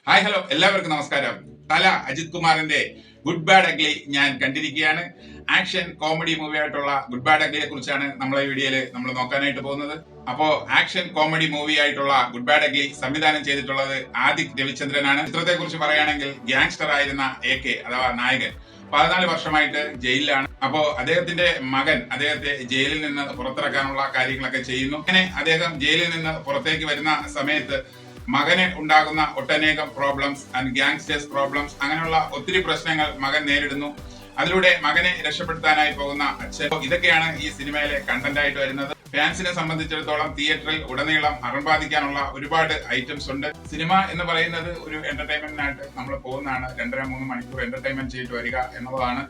Hi hello എല്ലാവർക്കും നമസ്കാരം. തല അജിത് കുമാറിന്റെ ഗുഡ് ബാഡ് അഗ്ലി ഞാൻ കണ്ടിരിക്കുകയാണ്. ആക്ഷൻ കോമഡി മൂവി ആയിട്ടുള്ള ഗുഡ് ബാഡ് അഗ്ലിയെ കുറിച്ചാണ് നമ്മളെ വീഡിയോയിൽ നമ്മൾ നോക്കാനായിട്ട് പോകുന്നത്. അപ്പോ ആക്ഷൻ കോമഡി മൂവി ആയിട്ടുള്ള ഗുഡ് ബാഡ് അഗ്ലി സംവിധാനം ചെയ്തിട്ടുള്ളത് ആദിക് രവിചന്ദ്രനാണ്. ചിത്രത്തെ കുറിച്ച് പറയുകയാണെങ്കിൽ ഗ്യാങ്സ്റ്റർ ആയിരുന്ന AK അഥവാ നായകൻ 14 വർഷമായിട്ട് ജയിലിലാണ്. അപ്പോ അദ്ദേഹത്തിന്റെ മകൻ അദ്ദേഹത്തെ ജയിലിൽ നിന്ന് പുറത്തിറക്കാനുള്ള കാര്യങ്ങളൊക്കെ ചെയ്യുന്നു. അങ്ങനെ അദ്ദേഹം ജയിലിൽ നിന്ന് പുറത്തേക്ക് വരുന്ന സമയത്ത് മകന് ഉണ്ടാകുന്ന ഒട്ടനേകം പ്രോബ്ലംസ് ആൻഡ് ഗ്യാങ്സ്റ്റേഴ്സ് പ്രോബ്ലംസ്, അങ്ങനെയുള്ള ഒത്തിരി പ്രശ്നങ്ങൾ മകൻ നേരിടുന്നു. അതിലൂടെ മകനെ രക്ഷപ്പെടുത്താനായി പോകുന്ന അച്ഛൻ. ഇതൊക്കെയാണ് ഈ സിനിമയിലെ കണ്ടന്റ് ആയിട്ട് വരുന്നത്. ഫാൻസിനെ സംബന്ധിച്ചിടത്തോളം തിയേറ്ററിൽ ഉടനീളം അർമ്പാദിക്കാനുള്ള ഒരുപാട് ഐറ്റംസ് ഉണ്ട്. സിനിമ എന്ന് പറയുന്നത് ഒരു എന്റർടൈൻമെന്റിനായിട്ട് നമ്മൾ പോകുന്നതാണ്. 2.5-3 മണിക്കൂർ എന്റർടൈൻമെന്റ് ചെയ്തിട്ട് വരിക എന്നുള്ളതാണ്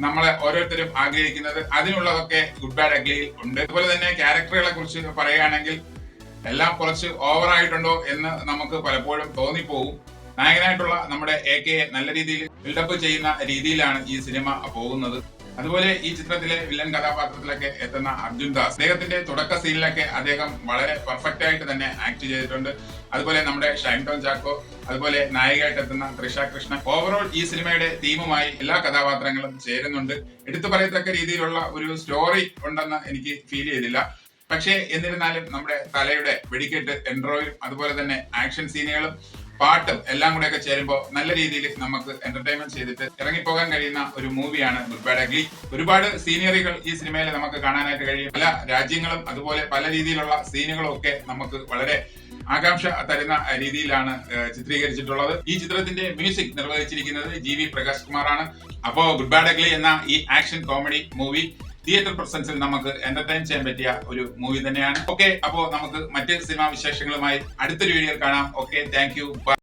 നമ്മളെ ഓരോരുത്തരും ആഗ്രഹിക്കുന്നത്. അതിനുള്ളതൊക്കെ ഗുഡ് ബാഡ് അഗ്ലിയിൽ ഉണ്ട്. അതുപോലെ തന്നെ ക്യാരക്ടറുകളെ കുറിച്ച് പറയുകയാണെങ്കിൽ എല്ലാം കുറച്ച് ഓവർ ആയിട്ടുണ്ടോ എന്ന് നമുക്ക് പലപ്പോഴും തോന്നിപ്പോകും. നായകനായിട്ടുള്ള നമ്മുടെ AK നല്ല രീതിയിൽ ബിൽഡപ്പ് ചെയ്യുന്ന രീതിയിലാണ് ഈ സിനിമ പോകുന്നത്. അതുപോലെ ഈ ചിത്രത്തിലെ വില്ലൻ കഥാപാത്രത്തിലൊക്കെ എത്തുന്ന അർജുൻ ദാസ്, അദ്ദേഹത്തിന്റെ തുടക്ക സീനിലൊക്കെ അദ്ദേഹം വളരെ പെർഫെക്റ്റ് ആയിട്ട് തന്നെ ആക്ട് ചെയ്തിട്ടുണ്ട്. അതുപോലെ നമ്മുടെ ഷൈൻ ടോം ചാക്കോ, അതുപോലെ നായികയായിട്ട് എത്തുന്ന തൃഷ കൃഷ്ണ. ഓവറോൾ ഈ സിനിമയുടെ തീമുമായി എല്ലാ കഥാപാത്രങ്ങളും ചേരുന്നുണ്ട്. എടുത്തു പറയത്തക്ക രീതിയിലുള്ള ഒരു സ്റ്റോറി ഉണ്ടെന്ന് എനിക്ക് ഫീൽ ചെയ്തില്ല. പക്ഷേ എന്നിരുന്നാലും നമ്മുടെ തലയുടെ വെടിക്കെട്ട് എൻട്രോയും അതുപോലെ തന്നെ ആക്ഷൻ സീനുകളും പാട്ടും എല്ലാം കൂടെയൊക്കെ ചേരുമ്പോൾ നല്ല രീതിയിൽ നമുക്ക് എന്റർടൈൻമെന്റ് ചെയ്തിട്ട് ഇറങ്ങിപ്പോകാൻ കഴിയുന്ന ഒരു മൂവിയാണ് ഗുഡ് ബാഡ് അഗ്ലി. ഒരുപാട് സീനിയറികൾ ഈ സിനിമയിൽ നമുക്ക് കാണാനായിട്ട് കഴിയും. പല രാജ്യങ്ങളും അതുപോലെ പല രീതിയിലുള്ള സീനുകളും ഒക്കെ നമുക്ക് വളരെ ആകാംക്ഷ തരുന്ന രീതിയിലാണ് ചിത്രീകരിച്ചിട്ടുള്ളത്. ഈ ചിത്രത്തിന്റെ മ്യൂസിക് നിർവഹിച്ചിരിക്കുന്നത് GV പ്രകാശ് കുമാറാണ്. അപ്പോ ഗുഡ് ബാഡ് അഗ്ലി എന്ന ഈ ആക്ഷൻ കോമഡി മൂവി തിയേറ്റർ പ്രസൻസിൽ നമുക്ക് എന്റർടൈൻ ചെയ്യാൻ പറ്റിയ ഒരു മൂവി തന്നെയാണ്. ഓക്കെ, അപ്പോ നമുക്ക് മറ്റ് സിനിമാ വിശേഷങ്ങളുമായി അടുത്തൊരു വീഡിയോയിൽ കാണാം. Okay, thank you.